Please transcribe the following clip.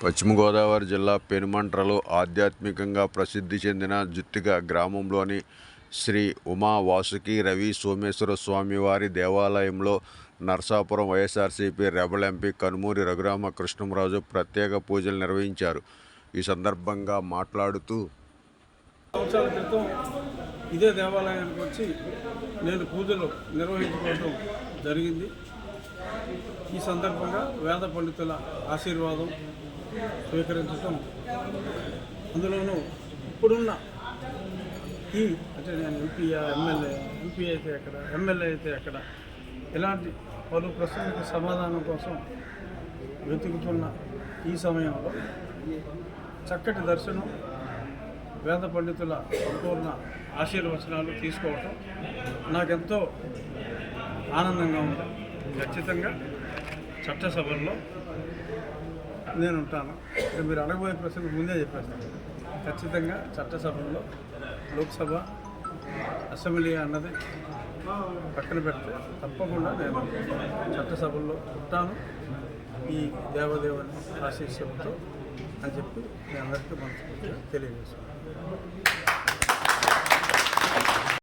పశ్చిమ గోదావరి జిల్లా పెనుమంట్రలో ఆధ్యాత్మికంగా ప్రసిద్ధి చెందిన జుత్తిగ గ్రామంలోని శ్రీ ఉమా వాసుకి రవి సోమేశ్వర స్వామివారి దేవాలయంలో నరసాపురం వైఎస్ఆర్సీపీ రెబల్ ఎంపీ కనుమూరి రఘురామకృష్ణంరాజు ప్రత్యేక పూజలు నిర్వహించారు. ఈ సందర్భంగా మాట్లాడుతూ, సంవత్సరాల క్రితం ఇదే దేవాలయానికి వచ్చి నేను పూజలు నిర్వహించుకోవడం జరిగింది. ఈ సందర్భంగా వేద పండితుల ఆశీర్వాదం స్వీకరించడం, అందులోనూ ఇప్పుడున్న అంటే నేను ఎంపీ అయితే ఎక్కడ, ఎమ్మెల్యే అయితే ఎక్కడ, ఇలాంటి పలు ప్రశ్నలకు సమాధానం కోసం వెతుకుతున్న ఈ సమయంలో చక్కటి దర్శనం, వేద పండితుల సంపూర్ణ ఆశీర్వచనాలు తీసుకోవటం నాకెంతో ఆనందంగా ఉంది. ఖచ్చితంగా చట్టసభల్లో నేను ఉంటాను. మీరు అడగబోయే ప్రశ్నకు ముందే చెప్పేస్తాను. ఖచ్చితంగా చట్టసభల్లో, లోక్సభ, అసెంబ్లీ అన్నది పక్కన పెడితే తప్పకుండా నేను చట్టసభల్లో ఉంటాను ఈ దేవదేవుని ఆశీస్సులతో అని చెప్పి నేను అందరికీ మనస్ఫూర్తిగా తెలియజేస్తున్నాను.